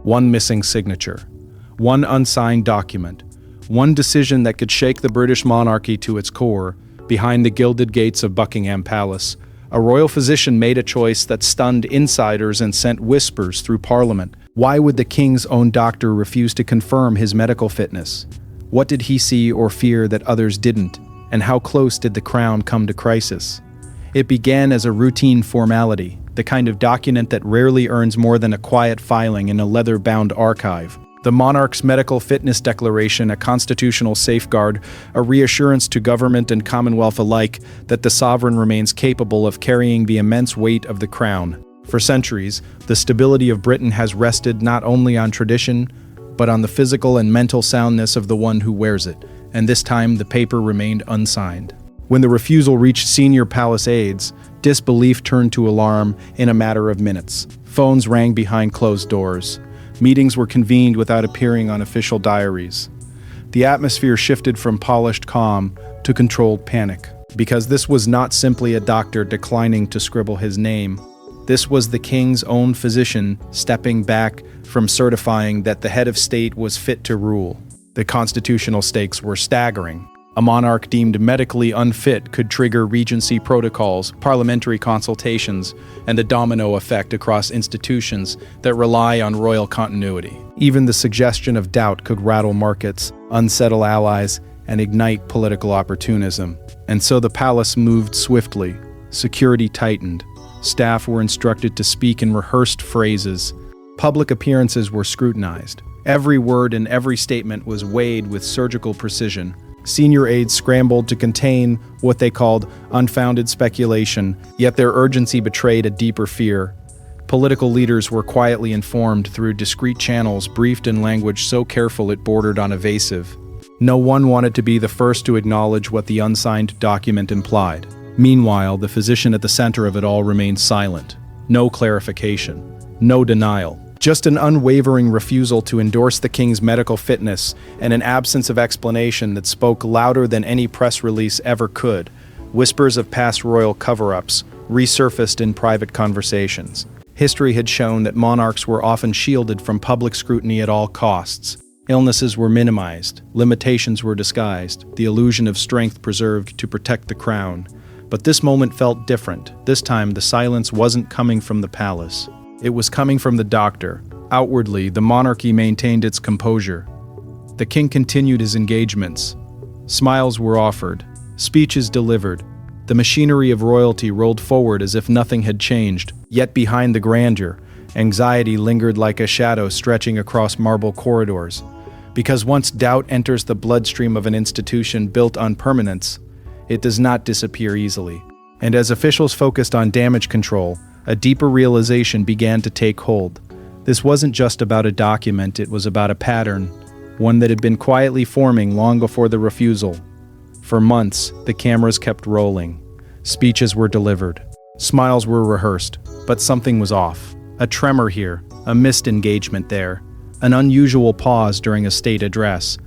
One missing signature. One unsigned document. One decision that could shake the British monarchy to its core. Behind the gilded gates of Buckingham Palace, a royal physician made a choice that stunned insiders and sent whispers through Parliament. Why would the king's own doctor refuse to confirm his medical fitness? What did he see or fear that others didn't? And how close did the crown come to crisis? It began as a routine formality, the kind of document that rarely earns more than a quiet filing in a leather-bound archive. The monarch's medical fitness declaration, a constitutional safeguard, a reassurance to government and commonwealth alike that the sovereign remains capable of carrying the immense weight of the crown. For centuries, the stability of Britain has rested not only on tradition, but on the physical and mental soundness of the one who wears it, and this time the paper remained unsigned. When the refusal reached senior palace aides, disbelief turned to alarm in a matter of minutes. Phones rang behind closed doors. Meetings were convened without appearing on official diaries. The atmosphere shifted from polished calm to controlled panic, because this was not simply a doctor declining to scribble his name. This was the king's own physician stepping back from certifying that the head of state was fit to rule. The constitutional stakes were staggering. A monarch deemed medically unfit could trigger regency protocols, parliamentary consultations, and a domino effect across institutions that rely on royal continuity. Even the suggestion of doubt could rattle markets, unsettle allies, and ignite political opportunism. And so the palace moved swiftly. Security tightened. Staff were instructed to speak in rehearsed phrases. Public appearances were scrutinized. Every word and every statement was weighed with surgical precision. Senior aides scrambled to contain what they called unfounded speculation, yet their urgency betrayed a deeper fear. Political leaders were quietly informed through discreet channels, briefed in language so careful it bordered on evasive. No one wanted to be the first to acknowledge what the unsigned document implied. Meanwhile, the physician at the center of it all remained silent. No clarification. No denial. Just an unwavering refusal to endorse the king's medical fitness and an absence of explanation that spoke louder than any press release ever could. Whispers of past royal cover-ups resurfaced in private conversations. History had shown that monarchs were often shielded from public scrutiny at all costs. Illnesses were minimized, limitations were disguised, the illusion of strength preserved to protect the crown. But this moment felt different. This time, the silence wasn't coming from the palace. It was coming from the doctor. Outwardly, the monarchy maintained its composure. The king continued his engagements. Smiles were offered, speeches delivered. The machinery of royalty rolled forward as if nothing had changed. Yet behind the grandeur, anxiety lingered like a shadow stretching across marble corridors. Because once doubt enters the bloodstream of an institution built on permanence, it does not disappear easily. And as officials focused on damage control, a deeper realization began to take hold. This wasn't just about a document, it was about a pattern, one that had been quietly forming long before the refusal. For months, the cameras kept rolling. Speeches were delivered. Smiles were rehearsed, but something was off. A tremor here, a missed engagement there, an unusual pause during a state address.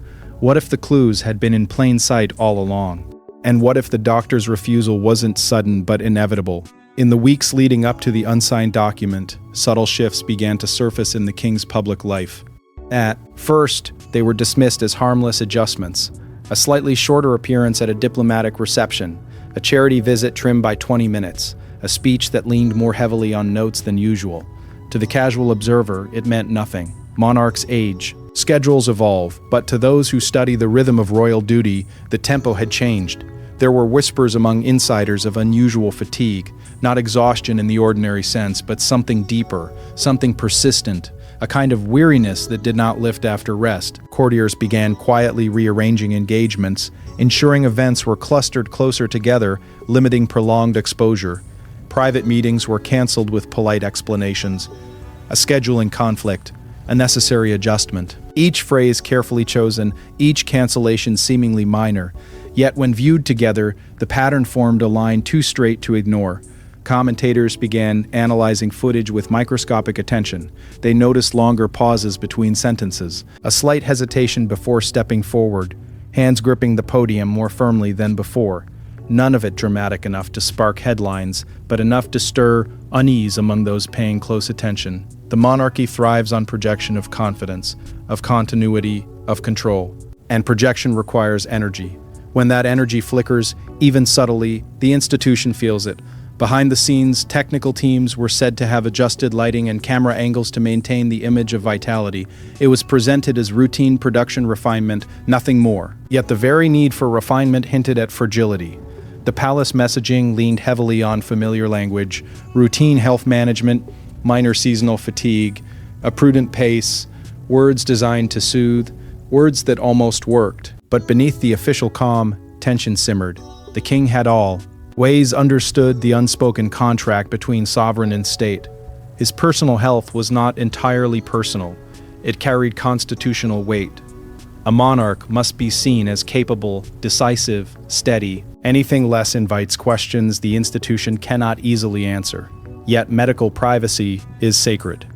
What if the clues had been in plain sight all along? And what if the doctor's refusal wasn't sudden but inevitable? In the weeks leading up to the unsigned document, subtle shifts began to surface in the king's public life. At first, they were dismissed as harmless adjustments. A slightly shorter appearance at a diplomatic reception, a charity visit trimmed by 20 minutes, a speech that leaned more heavily on notes than usual. To the casual observer, it meant nothing. Monarchs age, schedules evolve, but to those who study the rhythm of royal duty, the tempo had changed. There were whispers among insiders of unusual fatigue, not exhaustion in the ordinary sense, but something deeper, something persistent, a kind of weariness that did not lift after rest. Courtiers began quietly rearranging engagements, ensuring events were clustered closer together, limiting prolonged exposure. Private meetings were canceled with polite explanations. A scheduling conflict, a necessary adjustment. Each phrase carefully chosen, each cancellation seemingly minor. Yet when viewed together, the pattern formed a line too straight to ignore. Commentators began analyzing footage with microscopic attention. They noticed longer pauses between sentences, a slight hesitation before stepping forward, hands gripping the podium more firmly than before. none of it dramatic enough to spark headlines, but enough to stir unease among those paying close attention. The monarchy thrives on projection of confidence, of continuity, of control. And projection requires energy. When that energy flickers, even subtly, the institution feels it. Behind the scenes, technical teams were said to have adjusted lighting and camera angles to maintain the image of vitality. It was presented as routine production refinement, nothing more. Yet the very need for refinement hinted at fragility. The palace messaging leaned heavily on familiar language, routine health management, minor seasonal fatigue, a prudent pace, words designed to soothe, words that almost worked. But beneath the official calm, tension simmered. The king had all. Ways understood the unspoken contract between sovereign and state. His personal health was not entirely personal. It carried constitutional weight. A monarch must be seen as capable, decisive, steady. Anything less invites questions the institution cannot easily answer. Yet medical privacy is sacred.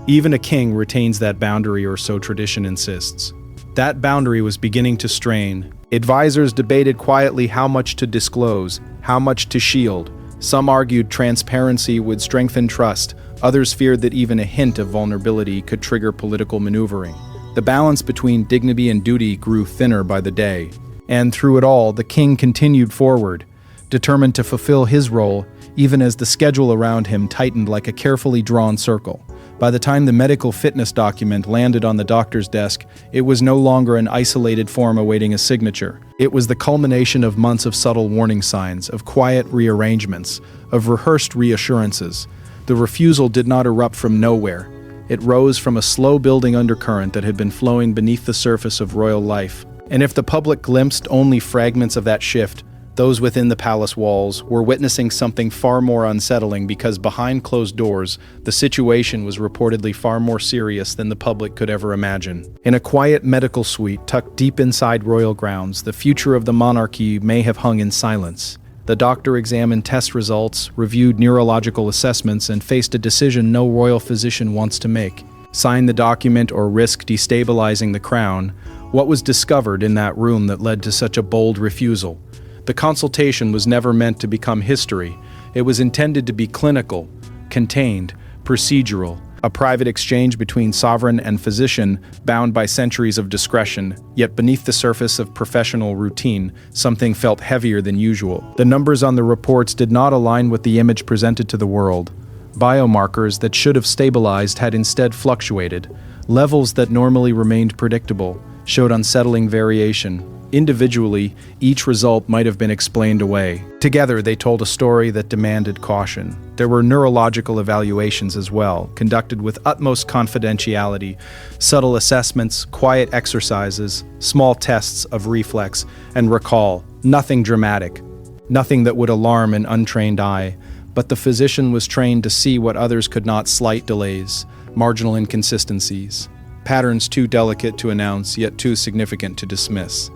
Even a king retains that boundary, or so tradition insists. That boundary was beginning to strain. Advisors debated quietly how much to disclose, how much to shield. Some argued transparency would strengthen trust. Others feared that even a hint of vulnerability could trigger political maneuvering. The balance between dignity and duty grew thinner by the day. And through it all, the king continued forward, determined to fulfill his role, even as the schedule around him tightened like a carefully drawn circle. By the time the medical fitness document landed on the doctor's desk, it was no longer an isolated form awaiting a signature. It was the culmination of months of subtle warning signs, of quiet rearrangements, of rehearsed reassurances. The refusal did not erupt from nowhere. It rose from a slow-building undercurrent that had been flowing beneath the surface of royal life. And if the public glimpsed only fragments of that shift, those within the palace walls were witnessing something far more unsettling, because behind closed doors, the situation was reportedly far more serious than the public could ever imagine. In a quiet medical suite tucked deep inside royal grounds, the future of the monarchy may have hung in silence. The doctor examined test results, reviewed neurological assessments, and faced a decision no royal physician wants to make: sign the document or risk destabilizing the crown. What was discovered in that room that led to such a bold refusal? The consultation was never meant to become history. It was intended to be clinical, contained, procedural, a private exchange between sovereign and physician, bound by centuries of discretion. Yet beneath the surface of professional routine, something felt heavier than usual. The numbers on the reports did not align with the image presented to the world. Biomarkers that should have stabilized had instead fluctuated. Levels that normally remained predictable showed unsettling variation. Individually, each result might have been explained away. Together, they told a story that demanded caution. There were neurological evaluations as well, conducted with utmost confidentiality, subtle assessments, quiet exercises, small tests of reflex and recall. Nothing dramatic, nothing that would alarm an untrained eye, but the physician was trained to see what others could not: slight delays, marginal inconsistencies, patterns too delicate to announce, yet too significant to dismiss.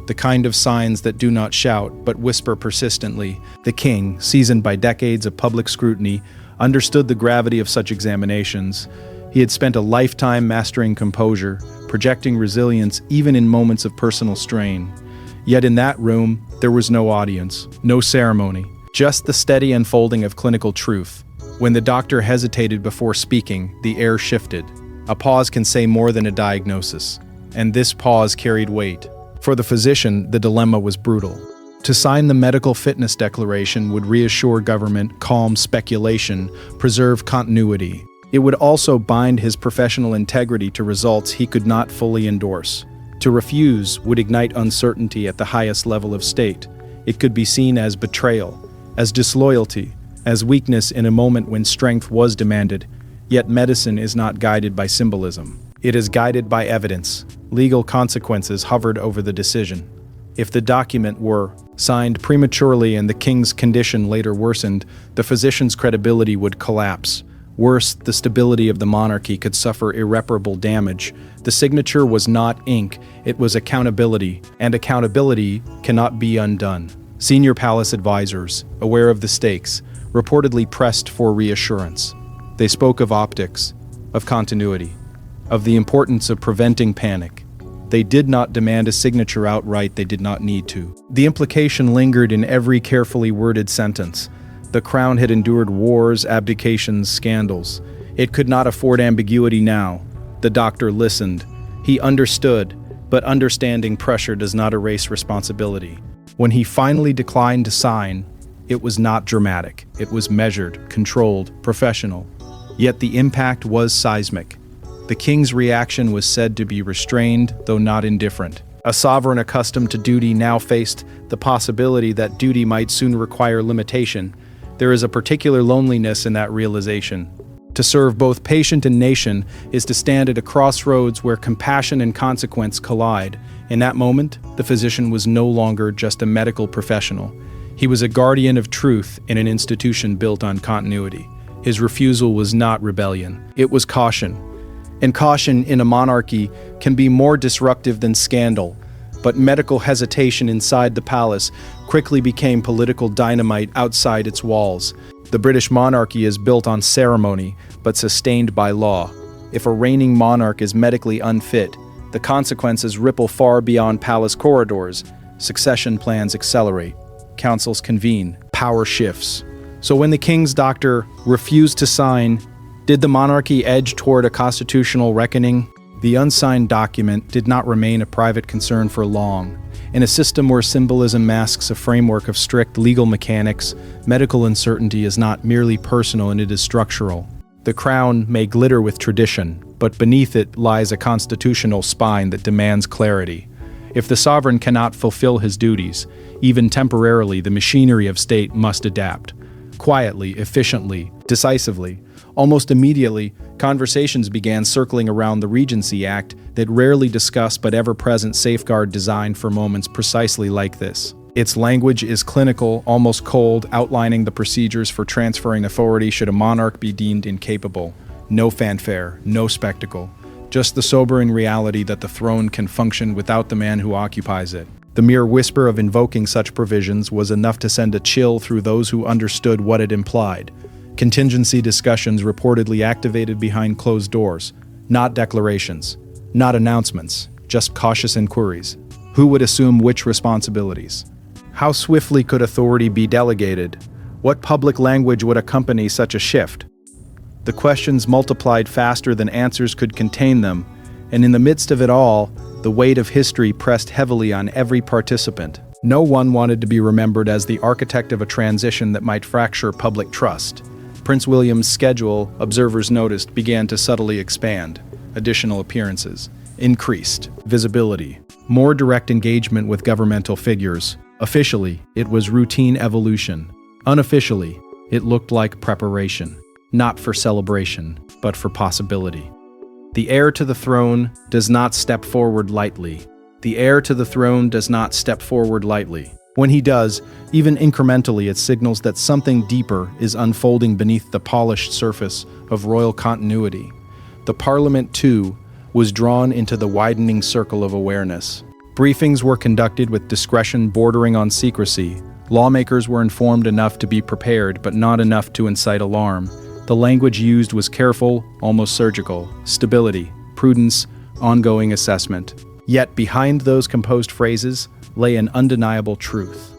The kind of signs that do not shout, but whisper persistently. The king, seasoned by decades of public scrutiny, understood the gravity of such examinations. He had spent a lifetime mastering composure, projecting resilience even in moments of personal strain. Yet in that room, there was no audience, no ceremony, just the steady unfolding of clinical truth. When the doctor hesitated before speaking, the air shifted. A pause can say more than a diagnosis, and this pause carried weight. For the physician, the dilemma was brutal. To sign the medical fitness declaration would reassure government, calm speculation, preserve continuity. It would also bind his professional integrity to results he could not fully endorse. To refuse would ignite uncertainty at the highest level of state. It could be seen as betrayal, as disloyalty, as weakness in a moment when strength was demanded. Yet medicine is not guided by symbolism. It is guided by evidence. Legal consequences hovered over the decision. If the document were signed prematurely and the king's condition later worsened, the physician's credibility would collapse. Worse, the stability of the monarchy could suffer irreparable damage. The signature was not ink, it was accountability, and accountability cannot be undone. Senior palace advisors, aware of the stakes, reportedly pressed for reassurance. They spoke of optics, of continuity, of the importance of preventing panic. they did not demand a signature outright, they did not need to. The implication lingered in every carefully worded sentence. The crown had endured wars, abdications, scandals. It could not afford ambiguity now. The doctor listened. He understood, but understanding pressure does not erase responsibility. When he finally declined to sign, it was not dramatic. It was measured, controlled, professional. Yet the impact was seismic. The king's reaction was said to be restrained, though not indifferent. A sovereign accustomed to duty now faced the possibility that duty might soon require limitation. There is a particular loneliness in that realization. To serve both patient and nation is to stand at a crossroads where compassion and consequence collide. In that moment, the physician was no longer just a medical professional. He was a guardian of truth in an institution built on continuity. His refusal was not rebellion, it was caution. And caution in a monarchy can be more disruptive than scandal. But medical hesitation inside the palace quickly became political dynamite outside its walls. The British monarchy is built on ceremony, but sustained by law. If a reigning monarch is medically unfit, the consequences ripple far beyond palace corridors. Succession plans accelerate. Councils convene. Power shifts. So when the king's doctor refused to sign, did the monarchy edge toward a constitutional reckoning? The unsigned document did not remain a private concern for long. In a system where symbolism masks a framework of strict legal mechanics, medical uncertainty is not merely personal and it is structural. The crown may glitter with tradition, but beneath it lies a constitutional spine that demands clarity. If the sovereign cannot fulfill his duties, even temporarily, the machinery of state must adapt. Quietly, efficiently, decisively. Almost immediately, conversations began circling around the Regency Act that rarely discuss but ever-present safeguard designed for moments precisely like this. Its language is clinical, almost cold, outlining the procedures for transferring authority should a monarch be deemed incapable. No fanfare, no spectacle. Just the sobering reality that the throne can function without the man who occupies it. The mere whisper of invoking such provisions was enough to send a chill through those who understood what it implied. Contingency discussions reportedly activated behind closed doors. Not declarations, not announcements, just cautious inquiries. Who would assume which responsibilities? How swiftly could authority be delegated? What public language would accompany such a shift? The questions multiplied faster than answers could contain them, and in the midst of it all, the weight of history pressed heavily on every participant. No one wanted to be remembered as the architect of a transition that might fracture public trust. Prince William's schedule, observers noticed, began to subtly expand. Additional appearances, increased visibility, more direct engagement with governmental figures. Officially, it was routine evolution. Unofficially, it looked like preparation, not for celebration, but for possibility. The heir to the throne does not step forward lightly. The heir to the throne does not step forward lightly. When he does, even incrementally, it signals that something deeper is unfolding beneath the polished surface of royal continuity. The Parliament, too, was drawn into the widening circle of awareness. Briefings were conducted with discretion bordering on secrecy. Lawmakers were informed enough to be prepared, but not enough to incite alarm. The language used was careful, almost surgical. Stability, prudence, ongoing assessment. Yet behind those composed phrases lay an undeniable truth.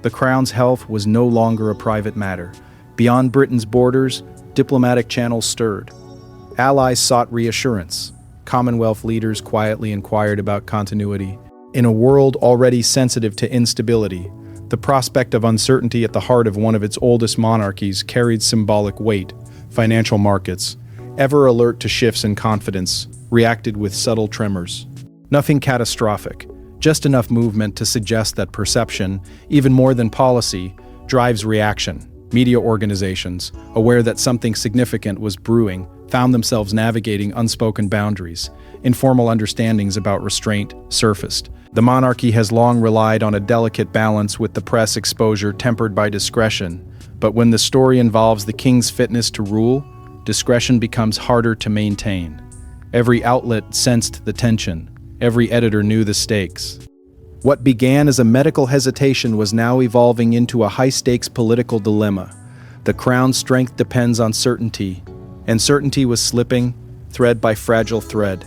The crown's health was no longer a private matter. Beyond Britain's borders, diplomatic channels stirred. Allies sought reassurance. Commonwealth leaders quietly inquired about continuity. In a world already sensitive to instability, the prospect of uncertainty at the heart of one of its oldest monarchies carried symbolic weight. Financial markets, ever alert to shifts in confidence, reacted with subtle tremors. Nothing catastrophic, just enough movement to suggest that perception, even more than policy, drives reaction. Media organizations, aware that something significant was brewing, found themselves navigating unspoken boundaries. Informal understandings about restraint surfaced. The monarchy has long relied on a delicate balance with the press exposure tempered by discretion. But when the story involves the king's fitness to rule, discretion becomes harder to maintain. Every outlet sensed the tension. Every editor knew the stakes. What began as a medical hesitation was now evolving into a high-stakes political dilemma. The crown's strength depends on certainty, and certainty was slipping, thread by fragile thread.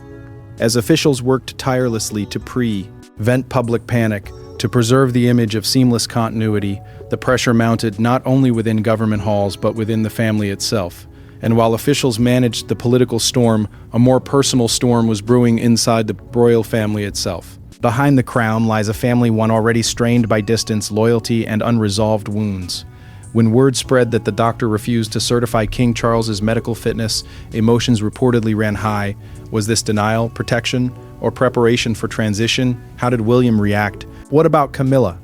As officials worked tirelessly to prevent public panic, to preserve the image of seamless continuity, the pressure mounted not only within government halls but within the family itself. And while officials managed the political storm, a more personal storm was brewing inside the royal family itself. Behind the crown lies a family one already strained by distance, loyalty, and unresolved wounds. When word spread that the doctor refused to certify King Charles's medical fitness, emotions reportedly ran high. Was this denial, protection, or preparation for transition? How did William react? What about Camilla?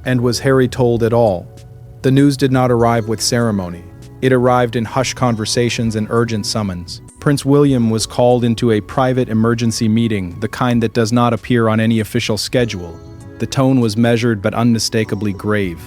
And was Harry told at all? The news did not arrive with ceremony. It arrived in hushed conversations and urgent summons. Prince William was called into a private emergency meeting, the kind that does not appear on any official schedule. The tone was measured but unmistakably grave.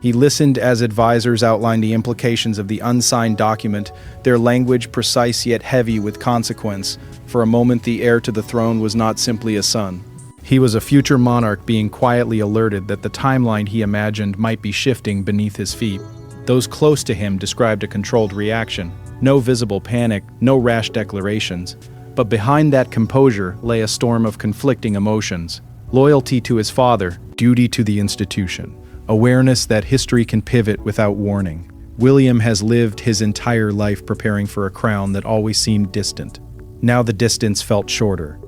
He listened as advisors outlined the implications of the unsigned document, their language precise yet heavy with consequence. For a moment, the heir to the throne was not simply a son. He was a future monarch being quietly alerted that the timeline he imagined might be shifting beneath his feet. Those close to him described a controlled reaction. No visible panic, no rash declarations. But behind that composure lay a storm of conflicting emotions. Loyalty to his father, duty to the institution. Awareness that history can pivot without warning. William has lived his entire life preparing for a crown that always seemed distant. Now the distance felt shorter.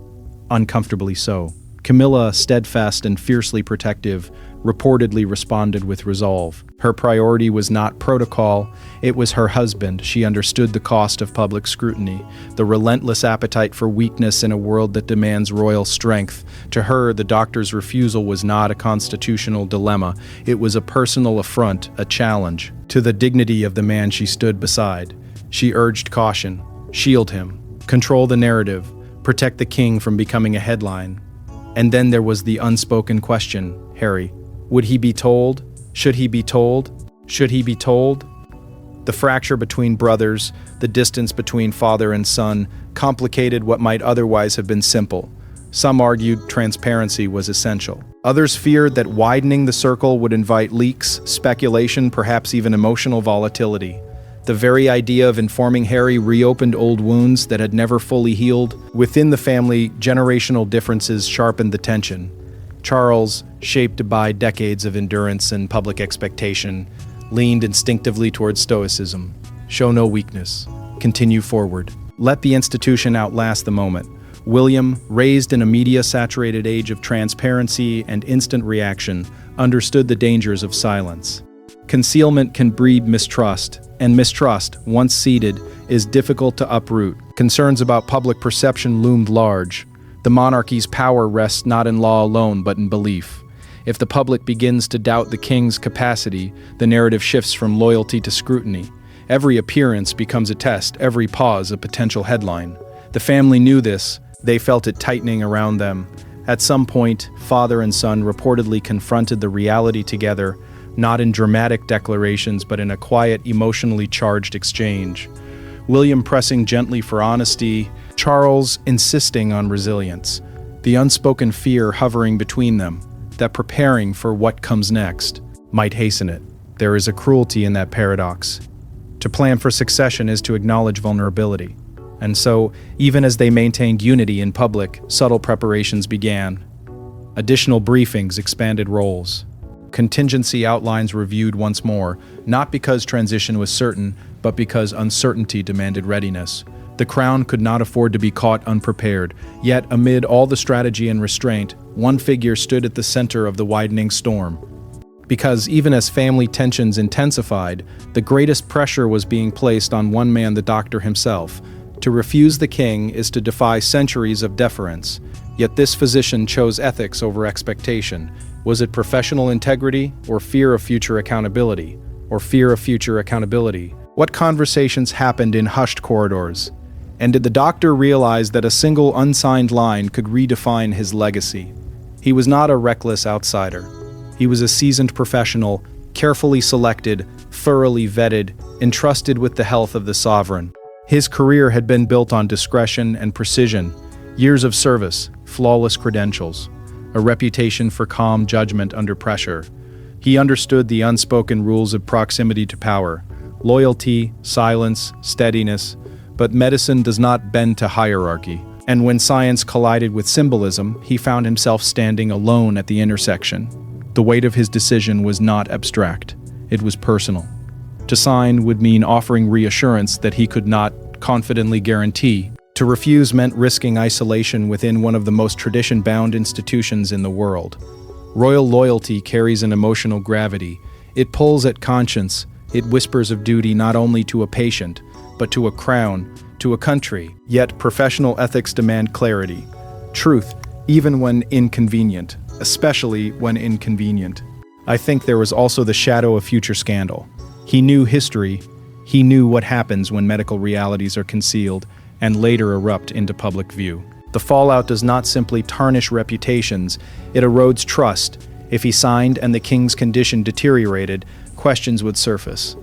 Uncomfortably so. Camilla, steadfast and fiercely protective, reportedly responded with resolve. Her priority was not protocol, it was her husband. She understood the cost of public scrutiny, the relentless appetite for weakness in a world that demands royal strength. To her, the doctor's refusal was not a constitutional dilemma. It was a personal affront, a challenge to the dignity of the man she stood beside. She urged caution, shield him, control the narrative, protect the king from becoming a headline. And then there was the unspoken question, Harry. Would he be told? Should he be told? Should he be told? The fracture between brothers, the distance between father and son, complicated what might otherwise have been simple. Some argued transparency was essential. Others feared that widening the circle would invite leaks, speculation, perhaps even emotional volatility. The very idea of informing Harry reopened old wounds that had never fully healed. Within the family, generational differences sharpened the tension. Charles, shaped by decades of endurance and public expectation, leaned instinctively towards stoicism. Show no weakness. Continue forward. Let the institution outlast the moment. William, raised in a media-saturated age of transparency and instant reaction, understood the dangers of silence. Concealment can breed mistrust, and mistrust, once seeded, is difficult to uproot. Concerns about public perception loomed large. The monarchy's power rests not in law alone, but in belief. If the public begins to doubt the king's capacity, the narrative shifts from loyalty to scrutiny. Every appearance becomes a test, every pause a potential headline. The family knew this. They felt it tightening around them. At some point, father and son reportedly confronted the reality together, not in dramatic declarations, but in a quiet, emotionally charged exchange. William pressing gently for honesty, Charles insisting on resilience, the unspoken fear hovering between them, that preparing for what comes next might hasten it. There is a cruelty in that paradox. To plan for succession is to acknowledge vulnerability. And so, even as they maintained unity in public, subtle preparations began. Additional briefings expanded roles. Contingency outlines reviewed once more, not because transition was certain, but because uncertainty demanded readiness. The crown could not afford to be caught unprepared, yet amid all the strategy and restraint, one figure stood at the center of the widening storm. Because even as family tensions intensified, the greatest pressure was being placed on one man, the doctor himself. To refuse the king is to defy centuries of deference, yet this physician chose ethics over expectation. Was it professional integrity or fear of future accountability? What conversations happened in hushed corridors? And did the doctor realize that a single unsigned line could redefine his legacy? He was not a reckless outsider. He was a seasoned professional, carefully selected, thoroughly vetted, entrusted with the health of the sovereign. His career had been built on discretion and precision, years of service, flawless credentials, a reputation for calm judgment under pressure. He understood the unspoken rules of proximity to power, loyalty, silence, steadiness, but medicine does not bend to hierarchy. And when science collided with symbolism, he found himself standing alone at the intersection. The weight of his decision was not abstract, it was personal. To sign would mean offering reassurance that he could not confidently guarantee. To refuse meant risking isolation within one of the most tradition-bound institutions in the world. Royal loyalty carries an emotional gravity. It pulls at conscience. It whispers of duty not only to a patient, but to a crown, to a country. Yet professional ethics demand clarity, truth, even when inconvenient, especially when inconvenient. I think there was also the shadow of future scandal. He knew history. He knew what happens when medical realities are concealed and later erupt into public view. The fallout does not simply tarnish reputations, it erodes trust. If he signed and the king's condition deteriorated, questions would surface.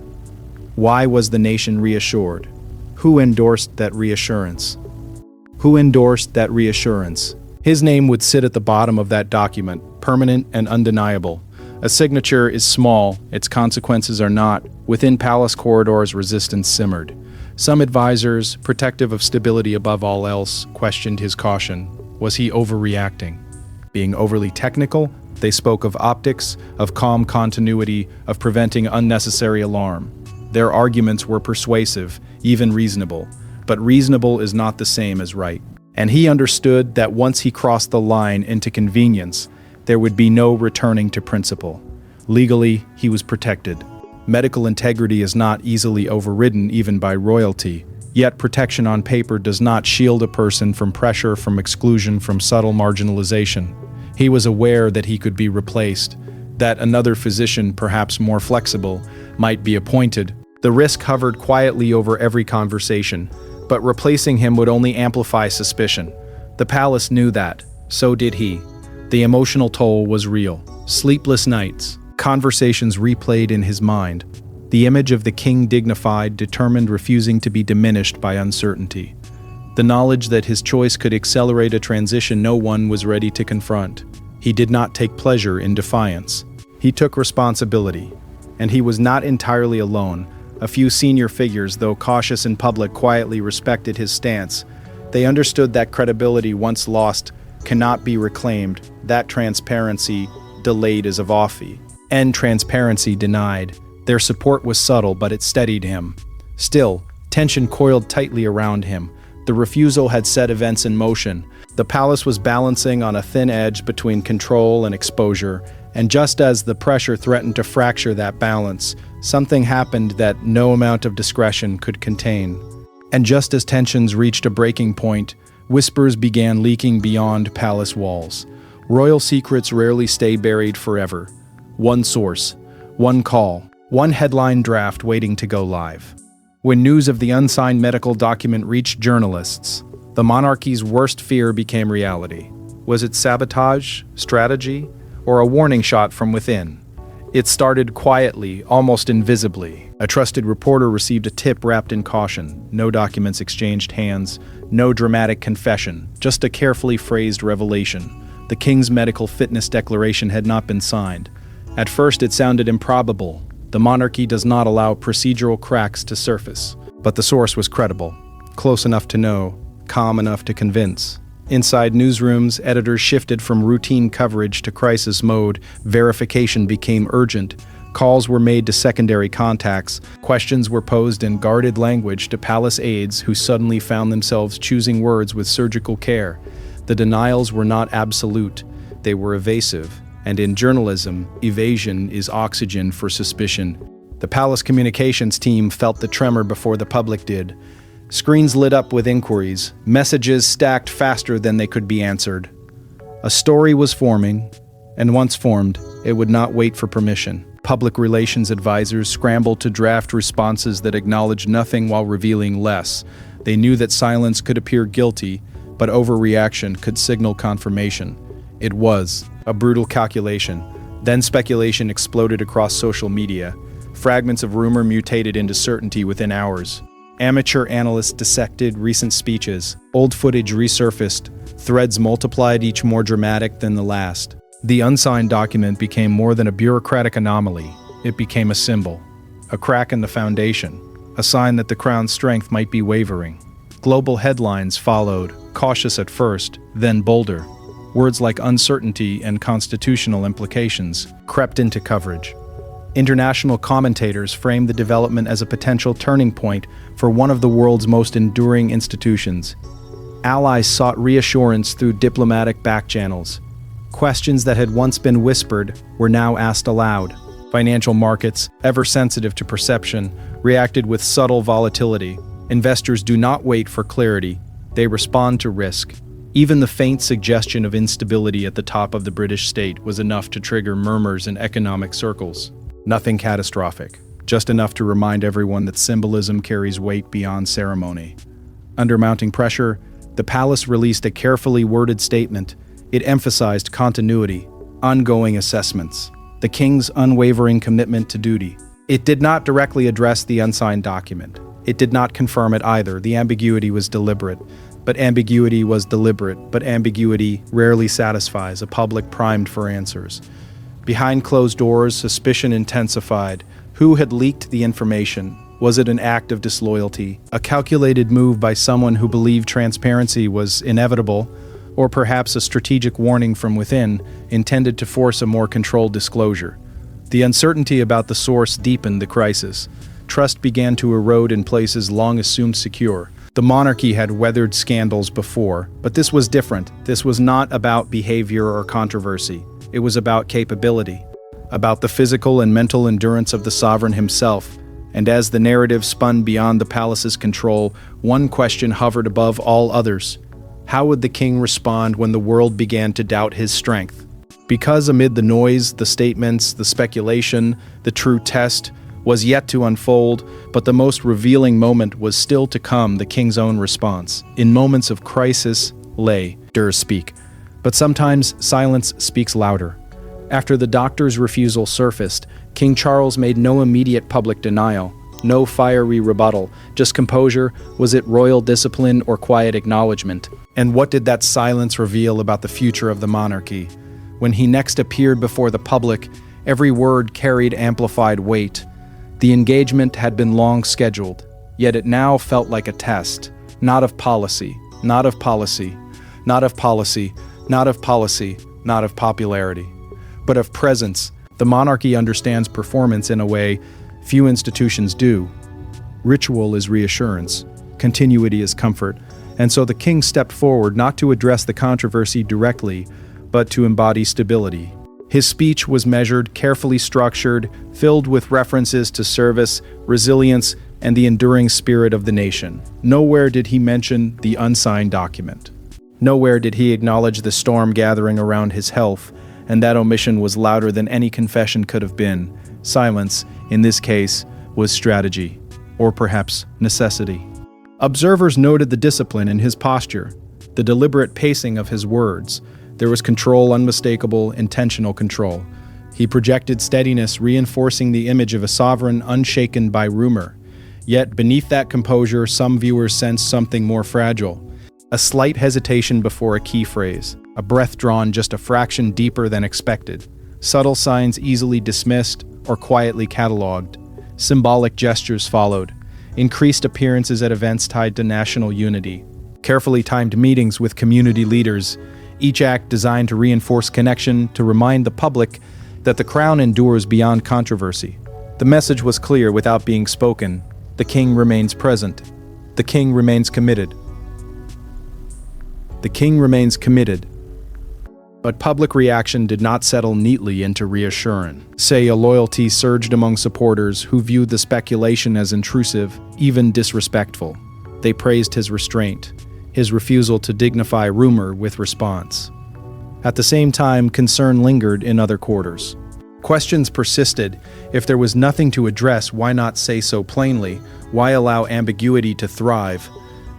Why was the nation reassured? Who endorsed that reassurance? Who endorsed that reassurance? His name would sit at the bottom of that document, permanent and undeniable. A signature is small, its consequences are not. Within palace corridors, resistance simmered. Some advisors, protective of stability above all else, questioned his caution. Was he overreacting? Being overly technical, they spoke of optics, of calm continuity, of preventing unnecessary alarm. Their arguments were persuasive, even reasonable. But reasonable is not the same as right. And he understood that once he crossed the line into convenience, there would be no returning to principle. Legally, he was protected. Medical integrity is not easily overridden even by royalty, yet protection on paper does not shield a person from pressure, from exclusion, from subtle marginalization. He was aware that he could be replaced, that another physician, perhaps more flexible, might be appointed. The risk hovered quietly over every conversation, but replacing him would only amplify suspicion. The palace knew that, so did he. The emotional toll was real. Sleepless nights, conversations replayed in his mind. The image of the king dignified, determined, refusing to be diminished by uncertainty. The knowledge that his choice could accelerate a transition no one was ready to confront. He did not take pleasure in defiance. He took responsibility. And he was not entirely alone. A few senior figures, though cautious in public, quietly respected his stance. They understood that credibility once lost cannot be reclaimed, that transparency delayed is a vofy, and transparency denied. Their support was subtle, but it steadied him. Still, tension coiled tightly around him. The refusal had set events in motion. The palace was balancing on a thin edge between control and exposure, and just as the pressure threatened to fracture that balance, something happened that no amount of discretion could contain. And just as tensions reached a breaking point, whispers began leaking beyond palace walls. Royal secrets rarely stay buried forever. One source, one call, one headline draft waiting to go live. When news of the unsigned medical document reached journalists, the monarchy's worst fear became reality. Was it sabotage, strategy, or a warning shot from within? It started quietly, almost invisibly. A trusted reporter received a tip wrapped in caution. No documents exchanged hands, no dramatic confession, just a carefully phrased revelation. The king's medical fitness declaration had not been signed. At first it sounded improbable. The monarchy does not allow procedural cracks to surface. But the source was credible, close enough to know, calm enough to convince. Inside newsrooms, editors shifted from routine coverage to crisis mode. Verification became urgent. Calls were made to secondary contacts. Questions were posed in guarded language to palace aides who suddenly found themselves choosing words with surgical care. The denials were not absolute. They were evasive. And in journalism, evasion is oxygen for suspicion. The palace communications team felt the tremor before the public did. Screens lit up with inquiries, messages stacked faster than they could be answered. A story was forming, and once formed, it would not wait for permission. Public relations advisors scrambled to draft responses that acknowledged nothing while revealing less. They knew that silence could appear guilty, but overreaction could signal confirmation. It was a brutal calculation. Then speculation exploded across social media. Fragments of rumor mutated into certainty within hours. Amateur analysts dissected recent speeches. Old footage resurfaced. Threads multiplied, each more dramatic than the last. The unsigned document became more than a bureaucratic anomaly. It became a symbol, a crack in the foundation, a sign that the crown's strength might be wavering. Global headlines followed. cautious at first, then bolder. Words like uncertainty and constitutional implications crept into coverage. International commentators framed the development as a potential turning point for one of the world's most enduring institutions. Allies sought reassurance through diplomatic backchannels. Questions that had once been whispered were now asked aloud. Financial markets, ever sensitive to perception, reacted with subtle volatility. Investors do not wait for clarity, they respond to risk. Even the faint suggestion of instability at the top of the British state was enough to trigger murmurs in economic circles. Nothing catastrophic, just enough to remind everyone that symbolism carries weight beyond ceremony. Under mounting pressure, the palace released a carefully worded statement. It emphasized continuity, ongoing assessments, the king's unwavering commitment to duty. It did not directly address the unsigned document. It did not confirm it either. The ambiguity was deliberate. But ambiguity rarely satisfies a public primed for answers. Behind closed doors, suspicion intensified. Who had leaked the information? Was it an act of disloyalty, a calculated move by someone who believed transparency was inevitable, or perhaps a strategic warning from within, intended to force a more controlled disclosure? The uncertainty about the source deepened the crisis. Trust began to erode in places long assumed secure. The monarchy had weathered scandals before, but this was different. This was not about behavior or controversy. It was about capability, about the physical and mental endurance of the sovereign himself. And as the narrative spun beyond the palace's control, one question hovered above all others. How would the king respond when the world began to doubt his strength? Because amid the noise, the statements, the speculation, the true test was yet to unfold, but the most revealing moment was still to come, the king's own response. In moments of crisis, speak. But sometimes silence speaks louder. After the doctor's refusal surfaced, King Charles made no immediate public denial, no fiery rebuttal, just composure. Was it royal discipline or quiet acknowledgement? And what did that silence reveal about the future of the monarchy? When he next appeared before the public, every word carried amplified weight. The engagement had been long scheduled, yet it now felt like a test, not of policy, not of policy, not of policy, not of policy, not of popularity, but of presence. The monarchy understands performance in a way few institutions do. Ritual is reassurance, continuity is comfort, and so the king stepped forward not to address the controversy directly, but to embody stability. His speech was measured, carefully structured, filled with references to service, resilience, and the enduring spirit of the nation. Nowhere did he mention the unsigned document. Nowhere did he acknowledge the storm gathering around his health, and that omission was louder than any confession could have been. Silence, in this case, was strategy, or perhaps necessity. Observers noted the discipline in his posture, the deliberate pacing of his words. There was control, unmistakable, intentional control. He projected steadiness, reinforcing the image of a sovereign unshaken by rumor. Yet, beneath that composure, some viewers sensed something more fragile. A slight hesitation before a key phrase, a breath drawn just a fraction deeper than expected. Subtle signs easily dismissed or quietly catalogued. Symbolic gestures followed. Increased appearances at events tied to national unity. Carefully timed meetings with community leaders. Each act designed to reinforce connection, to remind the public that the crown endures beyond controversy. The message was clear without being spoken. The king remains present. The king remains committed. The king remains committed. But public reaction did not settle neatly into reassurance. A loyalty surged among supporters who viewed the speculation as intrusive, even disrespectful. They praised his restraint, his refusal to dignify rumor with response. At the same time, concern lingered in other quarters. Questions persisted. If there was nothing to address, why not say so plainly? Why allow ambiguity to thrive?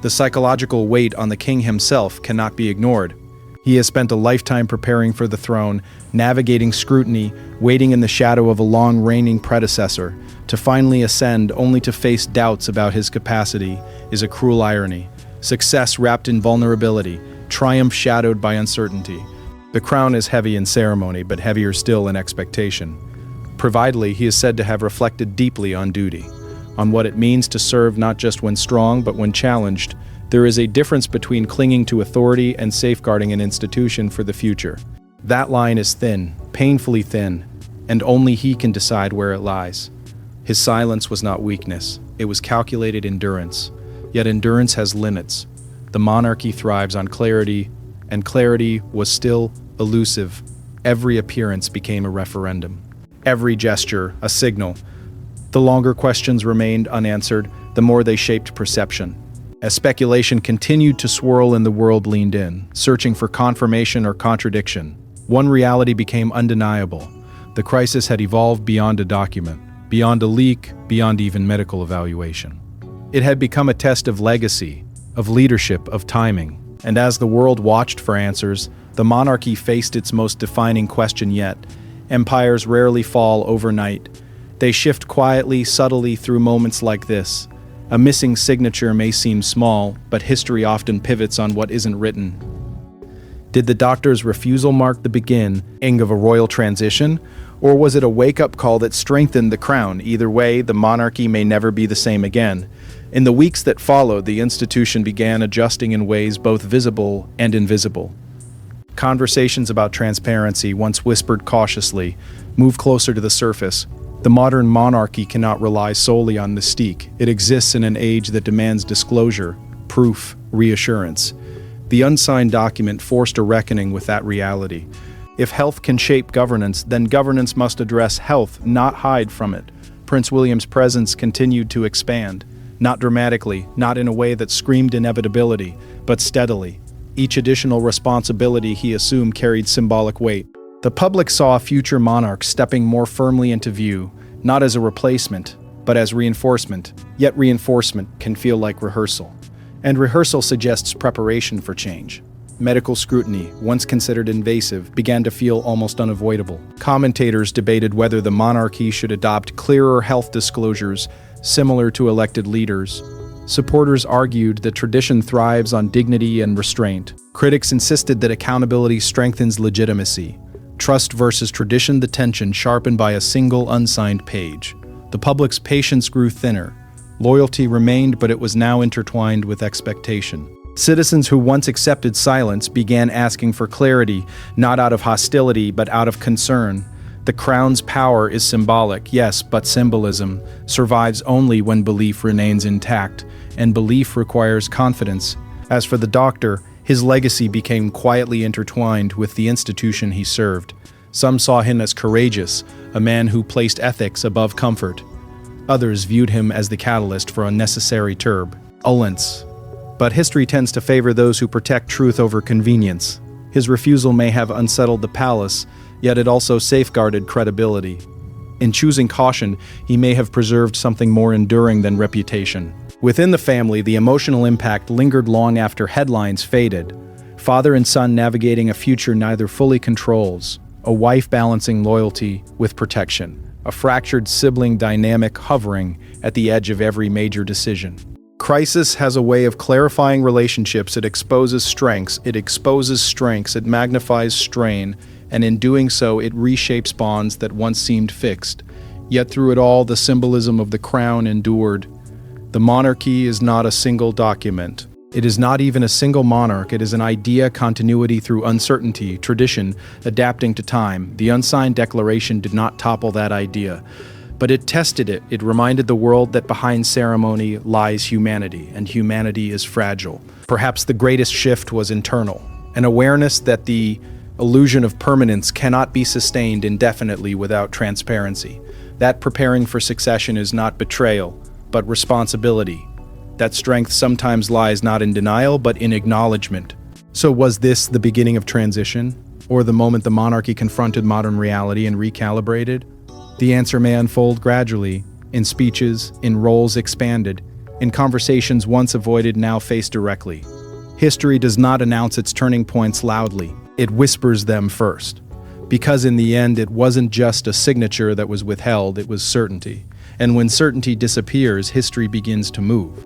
The psychological weight on the king himself cannot be ignored. He has spent a lifetime preparing for the throne, navigating scrutiny, waiting in the shadow of a long-reigning predecessor. To finally ascend only to face doubts about his capacity is a cruel irony. Success wrapped in vulnerability, triumph shadowed by uncertainty. The crown is heavy in ceremony, but heavier still in expectation. Privately, he is said to have reflected deeply on duty, on what it means to serve not just when strong, but when challenged, There is a difference between clinging to authority and safeguarding an institution for the future. That line is thin, painfully thin, and only he can decide where it lies. His silence was not weakness, it was calculated endurance. Yet endurance has limits. The monarchy thrives on clarity, and clarity was still elusive. Every appearance became a referendum. Every gesture, a signal. The longer questions remained unanswered, the more they shaped perception. As speculation continued to swirl and the world leaned in, searching for confirmation or contradiction, one reality became undeniable. The crisis had evolved beyond a document, beyond a leak, beyond even medical evaluation. It had become a test of legacy, of leadership, of timing. And as the world watched for answers, the monarchy faced its most defining question yet. Empires rarely fall overnight. They shift quietly, subtly through moments like this. A missing signature may seem small, but history often pivots on what isn't written. Did the doctor's refusal mark the beginning of a royal transition, or was it a wake-up call that strengthened the crown? Either way, the monarchy may never be the same again. In the weeks that followed, the institution began adjusting in ways both visible and invisible. Conversations about transparency, once whispered cautiously, moved closer to the surface. The modern monarchy cannot rely solely on mystique. It exists in an age that demands disclosure, proof, reassurance. The unsigned document forced a reckoning with that reality. If health can shape governance, then governance must address health, not hide from it. Prince William's presence continued to expand, not dramatically, not in a way that screamed inevitability, but steadily. Each additional responsibility he assumed carried symbolic weight. The public saw future monarchs stepping more firmly into view, not as a replacement, but as reinforcement. Yet reinforcement can feel like rehearsal. And rehearsal suggests preparation for change. Medical scrutiny, once considered invasive, began to feel almost unavoidable. Commentators debated whether the monarchy should adopt clearer health disclosures similar to elected leaders. Supporters argued that tradition thrives on dignity and restraint. Critics insisted that accountability strengthens legitimacy. Trust versus tradition, the tension sharpened by a single unsigned page. The public's patience grew thinner. Loyalty remained, but it was now intertwined with expectation. Citizens who once accepted silence began asking for clarity, not out of hostility, but out of concern. The crown's power is symbolic, yes, but symbolism survives only when belief remains intact, and belief requires confidence. As for the doctor, his legacy became quietly intertwined with the institution he served. Some saw him as courageous, a man who placed ethics above comfort. Others viewed him as the catalyst for unnecessary turbulence. But history tends to favor those who protect truth over convenience. His refusal may have unsettled the palace, yet it also safeguarded credibility. In choosing caution, he may have preserved something more enduring than reputation. Within the family, the emotional impact lingered long after headlines faded. Father and son navigating a future neither fully controls, a wife balancing loyalty with protection, a fractured sibling dynamic hovering at the edge of every major decision. Crisis has a way of clarifying relationships. It exposes strengths, it magnifies strain, and in doing so, it reshapes bonds that once seemed fixed. Yet through it all, the symbolism of the crown endured. The monarchy is not a single document. It is not even a single monarch. It is an idea, continuity through uncertainty, tradition, adapting to time. The unsigned declaration did not topple that idea, but it tested it. It reminded the world that behind ceremony lies humanity, and humanity is fragile. Perhaps the greatest shift was internal, an awareness that the illusion of permanence cannot be sustained indefinitely without transparency. That preparing for succession is not betrayal, but responsibility. That strength sometimes lies not in denial, but in acknowledgement. So was this the beginning of transition, or the moment the monarchy confronted modern reality and recalibrated? The answer may unfold gradually, in speeches, in roles expanded, in conversations once avoided now faced directly. History does not announce its turning points loudly, it whispers them first. Because in the end, it wasn't just a signature that was withheld, it was certainty. And when certainty disappears, history begins to move.